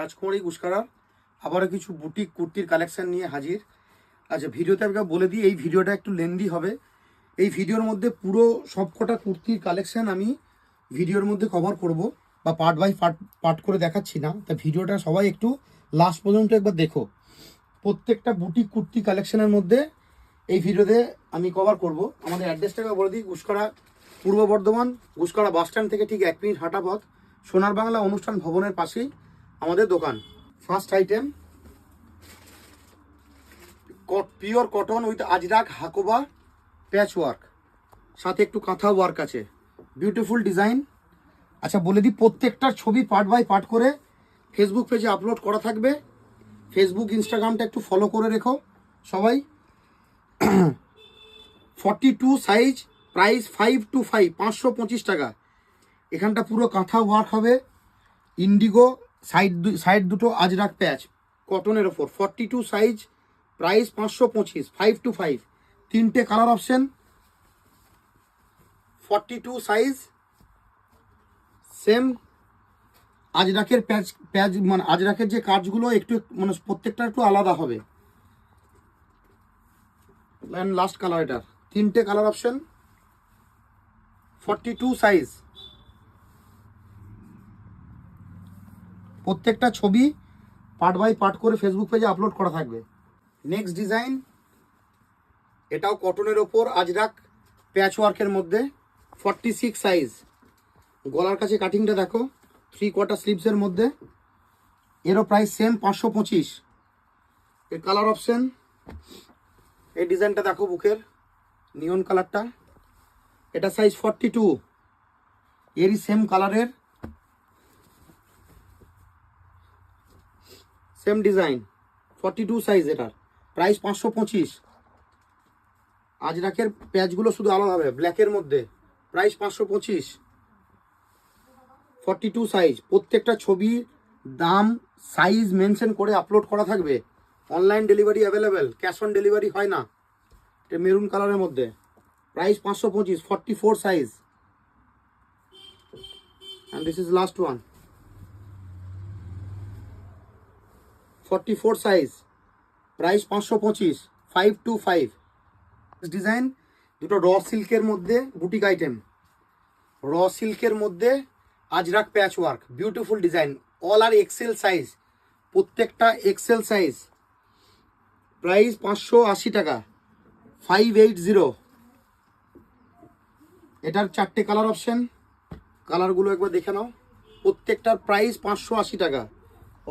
রাজকুমারী গুসকারার আবারও কিছু বুটিক কুর্তির কালেকশন নিয়ে হাজির। আচ্ছা, ভিডিওতে আমি বলে দিই, এই ভিডিওটা একটু লেন্দি হবে। এই ভিডিওর মধ্যে পুরো সবকটা কুর্তির কালেকশন আমি ভিডিওর মধ্যে কভার করব, বা পার্ট বাই পার্ট করে দেখাচ্ছি না। তা ভিডিওটা সবাই একটু লাস্ট পর্যন্ত একবার দেখো। প্রত্যেকটা বুটিক কুর্তি কালেকশনের মধ্যে এই ভিডিওতে আমি কভার করব। আমাদের অ্যাড্রেসটাকে বলে দিই, গুসকারা পূর্ব বর্ধমান, গুসকারা বাস স্ট্যান্ড থেকে ঠিক 1 মিনিট হাঁটা পথ, সোনার বাংলা অনুষ্ঠান ভবনের পাশেই আমাদের দোকান। First item, pure cotton with Ajrak Hakoba patch work, সাথে একটু কাঁথা ওয়ার্ক আছে, বিউটিফুল ডিজাইন। আচ্ছা বলে দিই, প্রত্যেকটার ছবি পার্ট বাই পার্ট করে ফেসবুক পেজে আপলোড করা থাকবে। ফেসবুক ইনস্টাগ্রামটা একটু ফলো করে রেখো সবাই। 42 সাইজ, প্রাইস 525, 525 টাকা। এখানটা পুরো কাঁথা ওয়ার্ক হবে, ইন্ডিগো, সাইড দুটো আজরাক প্যাচ, কটনের ওপর। 42 সাইজ, প্রাইস 525, 525। তিনটে কালার অপশন। 42 সাইজ, সেম আজরাকের প্যাচ মানে আজরাকের যে কাজগুলো একটু মানে প্রত্যেকটা একটু আলাদা হবে। লাস্ট কালার, এটার তিনটে কালার অপশন। 42 সাইজ, প্রত্যেকটা ছবি পার্ট বাই পার্ট করে ফেসবুক পেজে আপলোড করা থাকবে। নেক্সট ডিজাইন, এটাও কটনের ওপর আজরাক প্যাচ ওয়ার্কের মধ্যে। 46 সাইজ, গলার কাছে কাটিংটা দেখো, 3/4 স্লিভসের মধ্যে। এরও প্রাইস সেম, 525। এর কালার অপশন, এই ডিজাইনটা দেখো, বুকের নিয়ন কালারটা, এটা সাইজ 42। এরই সেম কালারের সেম ডিজাইন, 42 সাইজ, এটার প্রাইস 525। আজরাকের প্যাচগুলো শুধু আলাদা হবে, ব্ল্যাকের মধ্যে, প্রাইস 525। 42 সাইজ, প্রত্যেকটা ছবি, দাম, সাইজ মেনশন করে আপলোড করা থাকবে। Online delivery available, cash on delivery হয় না। এটা মেরুন কালারের মধ্যে, price 525। 44 size, and this is last one. 44 size, price 525, 525। Design দুটো র সিল্কের মধ্যে বুটিক আইটেম, র সিল্কের মধ্যে ajrakh patch work, beautiful design. All are XL size, প্রত্যেকটা এক্সেল সাইজ। প্রাইস 580 টাকা, 580। এটার 4টে কালার অপশন, কালারগুলো একবার দেখে নাও। প্রত্যেকটার প্রাইস 580 টাকা।